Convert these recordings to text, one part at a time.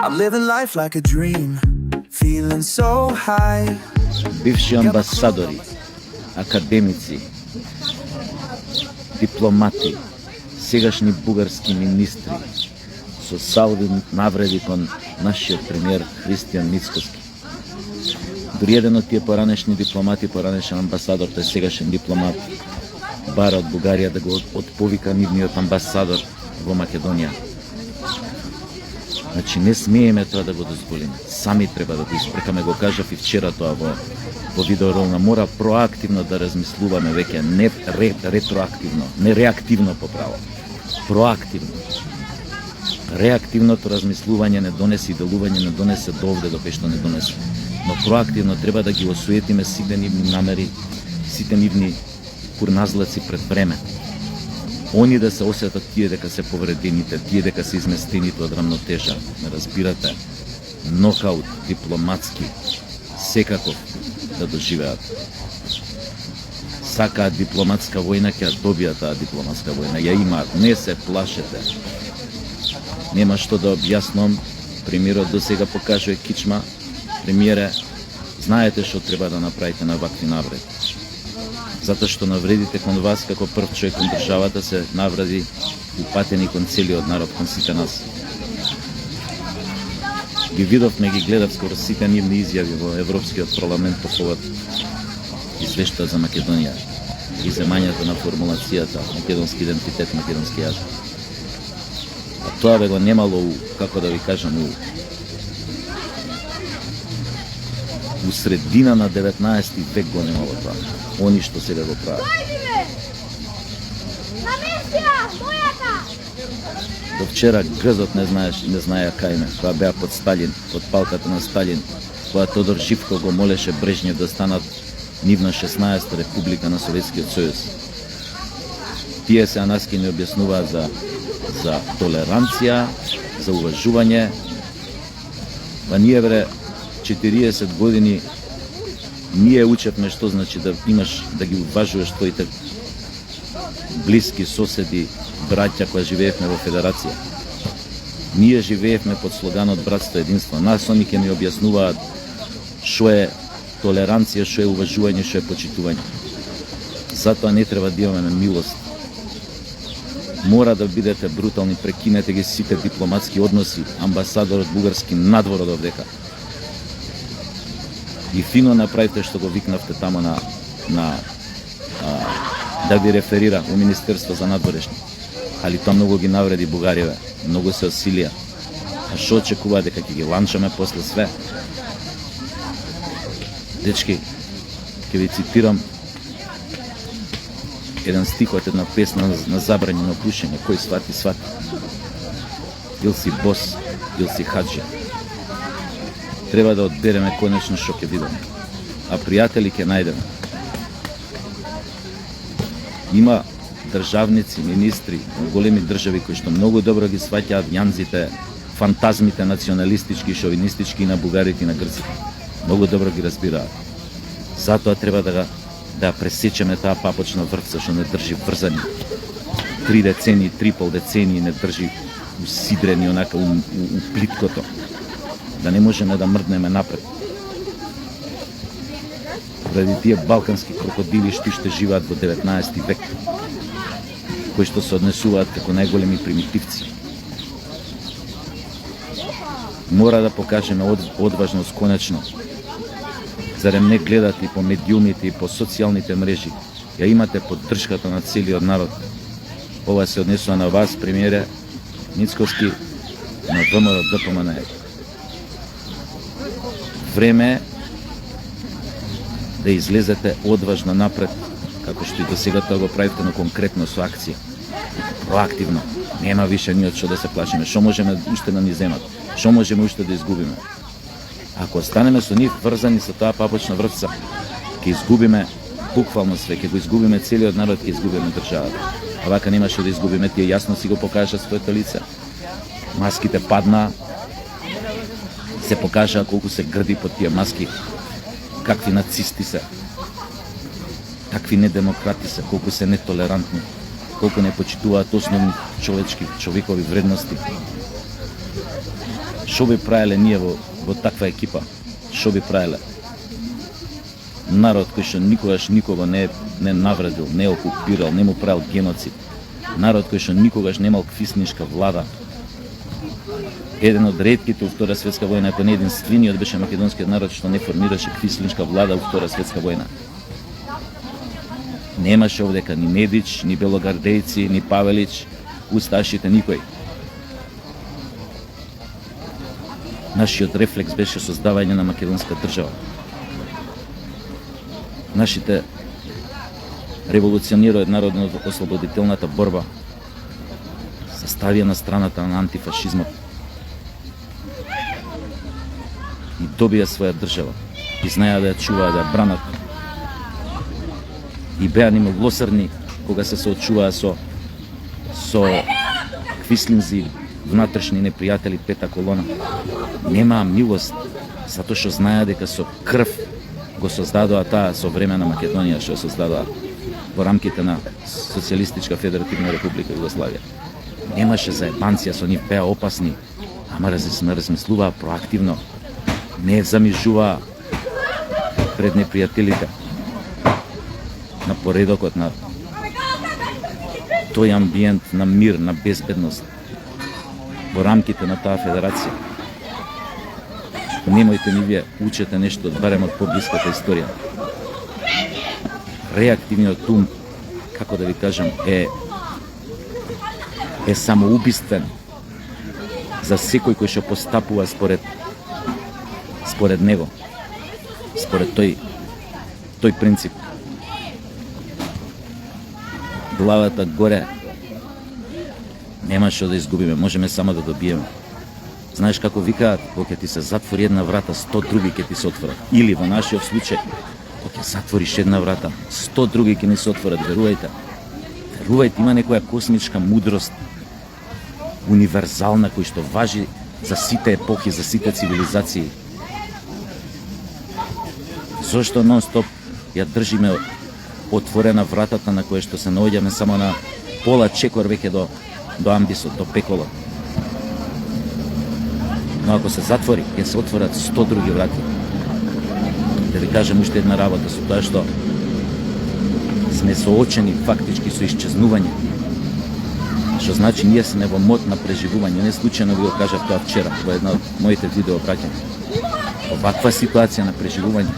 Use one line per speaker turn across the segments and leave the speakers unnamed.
I'm living life like a dream, feeling so high.
Бивши амбасадори, академици, дипломати, сегашни бугарски министри, со салви навреди кон нашиот премиер Христијан Мицкоски. Дури еден од тие поранешни дипломати, поранешен амбасадор, тој сегашен дипломат, бара од Бугарија да го отповика нивниот амбасадор во Македонија. Значи не смееме тоа да го дозволиме. Сами треба да го испрекаме, го кажав и вчера тоа во видеоролна. Мора проактивно да размислуваме веќе, не ретроактивно, не реактивно поправо. Проактивно. Реактивното размислување не донесе и делување не донесе до овде до кај што не донесе. Но проактивно треба да ги осуетиме сите нивни намери, сите нивни курназлаци пред време. Они да се осетат тие дека се повредените, тие дека се изместените од рамнотежа. Не разбирате? Нокаут дипломатски секаков да доживеат. Сакаат дипломатска војна, ќе добијат таа дипломатска војна. Ја имаат, не се плашете. Нема што да објаснам. Премиерот до сега покажува кичма. Премиере, знаете што треба да направите на вакви навреди. Затоа што навредите кон вас како прв човек кон државата се навреди упатени кон целиот народ, кон сите нас. Ги видовме, ги гледав скоро сите нивни изјави во Европскиот парламент по повод извештајот за Македонија и земањето на формулацијата македонски идентитет, македонски јазик. А тоа бе го немало, како да ви кажам, у средина на 19 век го немало тоа. Они што сега го прават. До вчера грзот не знаеа кај ме, кога беа под Сталин, под палката на Сталин, кога Тодор Живков го молеше Брежнев да станат нивна 16-та република на Советскиот сојуз. Тие се анаски не објаснуваат за толеранција, за уважување. Па ние бре 40 години ние учевме што значи да имаш, да ги уважуваш твоите блиски соседи, браќа кои живеевме во федерација. Ние живеевме под слоганот братство единство. Нас они ќе ни објаснуваат што е толеранција, што е уважување, што е почитување. Затоа не треба да имаме милост. Мора да бидете брутални, прекинете ги сите дипломатски односи, амбасадорот бугарски надвор од овдека. И фино направите што го викнавте тамо да ви реферира у Министерство за надворешни. Али тоа многу ги навреди Бугариве, многу се осилија. А што очекува, дека ќе ги ланчаме после све? Дечки, ќе ви цитирам еден стих од една песна на забранено пушење. Кој свати, свати. Ил си бос, ил си хаджа. Треба да одбереме конечно што ќе видиме. А пријатели ќе најдеме. Има државници, министри на големи држави кои што многу добро ги сваќаат јанзите, фантазмите националистички, шовинистички и на бугарите и на грците. Многу добро ги разбираат. Затоа треба да пресечеме таа папочна врвца што не држи врзани. 3 децении, 3,5 децении не држи усидрени онака у плиткото. Да не можеме да мрднеме напред. Ради тие балкански крокодили што уште живеат во 19 век, кои што се однесуваат како најголеми примитивци. Мора да покажеме одважност конечно. Зарем не гледате и по медиумите и по социјалните мрежи, ја имате поддршката на целиот народ. Ова се однесува на вас, премиере Мицкоски, на ВМРО ДПМН. Време е да излезете одважно напред, како што и до сега тоа го правите, но конкретно со акција. Проактивно. Нема више ни од што да се плашиме. Што можеме уште да ни земат? Што можеме уште да изгубиме? Ако останеме со нив врзани со таа папочна врвца, ќе изгубиме буквално све, ќе го изгубиме целиот народ, ќе изгубиме државата. А вака немаше да изгубиме, тие јасно си го покажа своето лице. Маските паднаа, се покажа колку се грди под тие маски, какви нацисти се. какви недемократи се, колку се нетолерантни, колку не почитуваат основни човекови вредности. Што би правеле ние во таква екипа? Што би правеле? Народ кој што никогаш никого не навредил, не окупирал, не му правил геноцид. Народ кој што никогаш немал квислиншка влада. Еден од ретките во Втора светска војна, ако не единствениот, беше македонскиот народ што не формираше квислиншка влада во Втора светска војна. Немаше овдека ни Недич, ни Белогардејци, ни Павелич, усташите, никој. Нашиот рефлекс беше создавање на македонска држава. Нашите револуционери од народно-ослободителната борба се ставија на страната на антифашизмот и добија своја држава и знаеа да ја чуваат, да ја бранат. И беа немилосрдни кога се соочуваа со квислинзи, внатрешни непријатели, пета колона. Немаа милост, затоа што знаеа дека со крв го создадоа таа современа Македонија, што создадоа во рамките на Социјалистичка Федеративна Република Југославија. Немаше заебанција со нив, беа опасни, ама размислуваа проактивно, не замижуваа пред непријателите на поредокот на тој амбиент на мир, на безбедност во рамките на таа федерација. Немојте ни вие учете нешто барем од поблиската историја. Реактивниот ум, како да ви кажам, е самоубиствен за секој кој што постапува според него, според тој принцип. Главата горе, нема што да изгубиме, можеме само да добиеме. Знаеш како викаат, кога ќе ти се затвори една врата, 100 други ќе ти се отворат. Или во нашиот случај, кога ќе затвориш една врата, 100 други ќе ни се отворат, верувајте. Верувајте, има некоја космичка мудрост, универзална, кој што важи за сите епохи, за сите цивилизации. Зошто нон-стоп ја држиме отворена вратата на која што се наоѓаме само на пола чекор веќе до амбисот, до пеколот. Но ако се затвори, ќе се отворат 100 други врати. Да ви кажем уште една работа со тоа што сме соочени фактички со исчезнување. Што значи ние сме во мод на преживување. Не случајно ви го кажав тоа вчера во една од моите видео праќања. Оваква ситуација на преживување,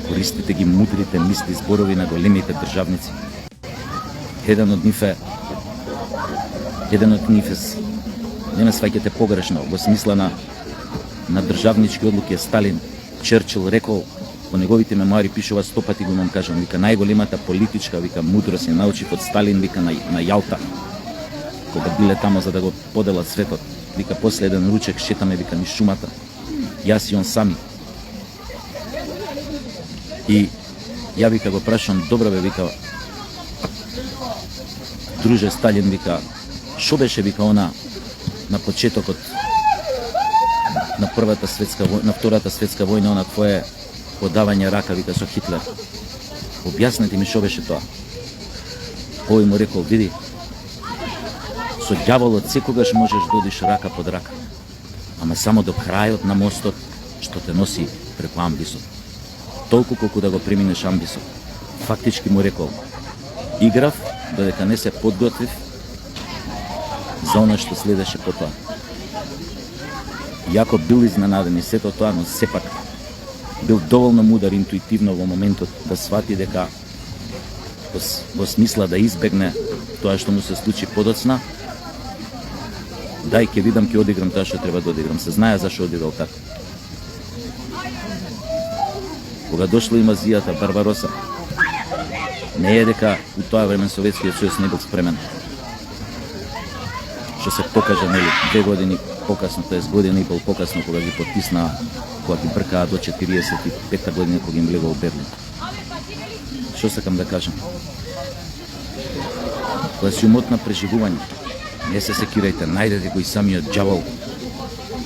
користите ги мудрите мисли, зборови на големите државници. Еден од нив е, не ме сваќате погрешно, во смисла на државнички одлуки е Сталин. Черчил рекол, во неговите мемуари пишува 100 пати, го имам кажам, вика најголемата политичка, вика мудрост ја научив од Сталин, вика на Јалта, кога биле тамо за да го поделат светот. Вика после еден ручек шетаме, вика низ шумата, јас и он сами. И ја вика го прашам, добро бе, вика, друже Сталин, вика, шо беше, вика, она на почетокот на Втората светска војна, она твое подавање рака, вика, со Хитлер. Објаснете ми шо беше тоа. Овој му рекол, види, со ѓаволот секогаш можеш да одиш рака под рака, ама само до крајот на мостот што те носи преку амбисот. Толку колку да го преминеш амбисот. Фактички му рекол, играв додека не се подготвив за она што следеше по тоа. Јако бил изненаден и сето тоа, но сепак бил доволно мудар интуитивно во моментот да свати дека во смисла да избегне тоа што му се случи подоцна, дај ќе видам, ќе одиграм тоа што треба да одиграм. Се знае зашо одиграл така. Кога дошла инвазијата, Барбароса, не е дека у тоа време Советскиот сојуз не бил спремен. Што се покажа, нели, 2 години покасно, тоест година и пол покасно, кога ги потиснаа, кога ги бркаа до 45-та година, кога им влегол Берлин. Што сакам да кажам? Кога си умот на преживување, не се секирајте, најдете го и самиот ѓавол,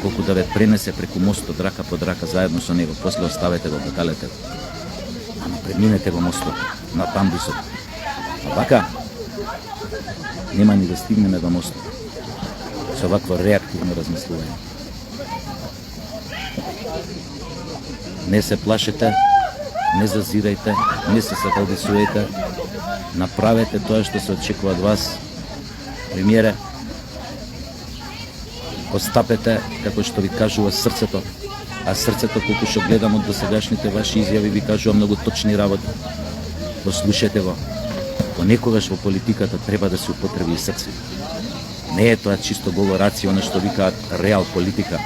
колку да ве пренесе преку мостот рака под рака заедно со него, после оставете го, бакалете го. ама преминете во мостот на тамбусот. А вака нема ни да стигнеме до мостот со вакво реактивно размислување. Не се плашете, не зазирајте, не се сакалдисуете, направете тоа што се очекува од вас. Премиере, постапете како што ви кажува срцето, а срцето, колку што гледам од досегашните ваши изјави, ви кажува многу точни работи. Послушайте го. Понекогаш во политиката треба да се употреби и срце. Не е тоа чисто голо рација, она што викаат реал политика.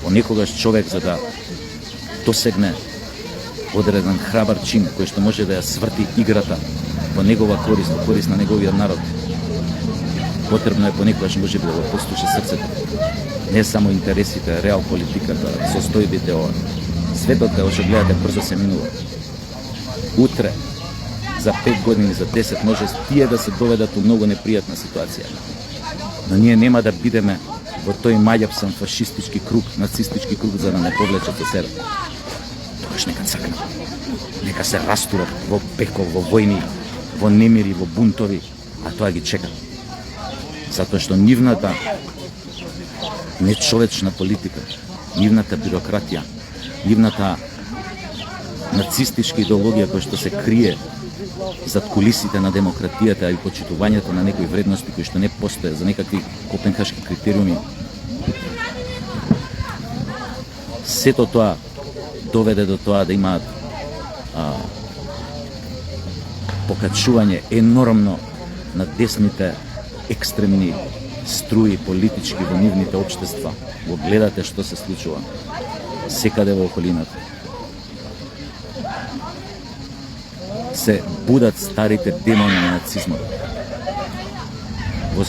Понекогаш човек за да досегне одреден храбар чин кој што може да ја сврти играта во негова корист, во корист на неговиот народ, потребно е понекогаш може би да го послуша срцето. Не само интересите, реал политиката, состојбите ова. Светот како што гледате брзо се минува. Утре, за 5 години, за 10 може тие да се доведат у многу непријатна ситуација. Но ние нема да бидеме во тој маѓапсан фашистички круг, нацистички круг за да не повлечат со себе. Тогаш нека цркнат. Нека се растурат во пекол, во војни, во немири, во бунтови, а тоа ги чека. Затоа што нивната нечовечна политика, нивната бюрократија, нивната нацистичка идеологија која што се крие зад кулисите на демократијата и почитувањето на некои вредности кои што не постојат за некакви копенхашки критериуми. Сето тоа доведе до тоа да имаат покачување енормно на десните екстремни струи политички во нивните општества. Го гледате што се случува секаде во околината. Се будат старите демони на нацизмот. Во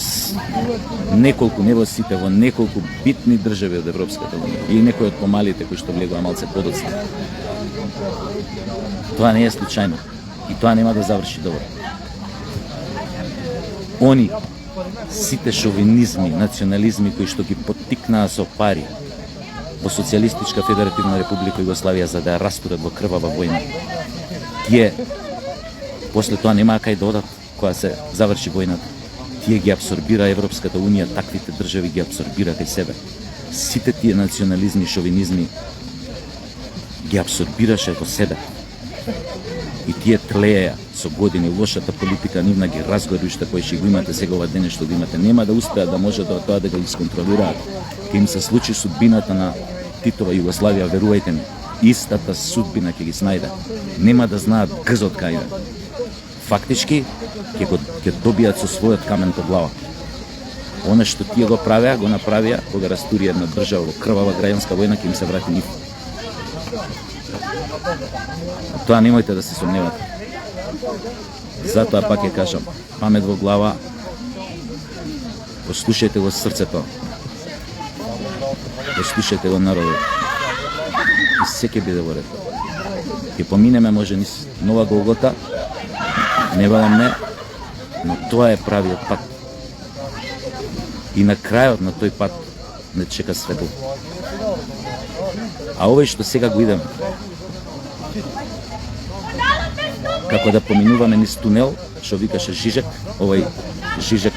неколку, не во сите, во неколку битни држави од Европската унија или некои од помалите кои што влегува малце подоцна. Тоа не е случајно и тоа нема да заврши добро. Они сите шовинизми, национализми кои што ги поттикнаа со пари во Социјалистичка Федеративна Република Југославија за да ја растурат во крвава војна, тие после тоа нема кај да одат кога се заврши војната. Тие ги абсорбира Европската унија, таквите држави ги абсорбира кај себе. Сите тие национализми, шовинизми ги абсорбираше во себе. И тие тлеја со години, лошата политика нивна ги разгори уште кој ќе го имате сега ова дене што го имате. Нема да успеат да може да тоа да го исконтролираат. Ке им се случи судбината на Титова Југославија, верувајте ми, истата судбина ќе ги снајде. Нема да знаат гзот кај е. Фактички ќе добијат со својот камен по глава. Оно што тие го правеа, го направија кога растури една држава во крвава граѓанска војна, ќе им се врати нив. Тоа немојте да се сомневате. Затоа пак ќе кажам, памет во глава, послушајте го срцето, послушајте го народот и се ќе биде во ред. Ќе поминеме може низ нова Голгота, не велам не, но тоа е правиот пат. И на крајот на тој пат не чека светло. А овој што сега го идеме, како да поминуваме низ тунел, што викаше Жижек, овој Жижек,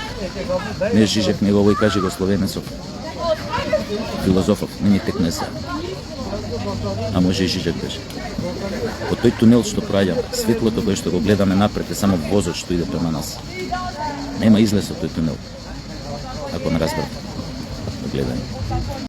не Жижек, него овој каже го Словенецов, филозофов, не ни текне се. А може и Жижек беше. По тој тунел што проаѓа, светлото кое што го гледаме напред е само возот што иде према нас. Нема излез од тој тунел. Ако ме разбрате, гледање.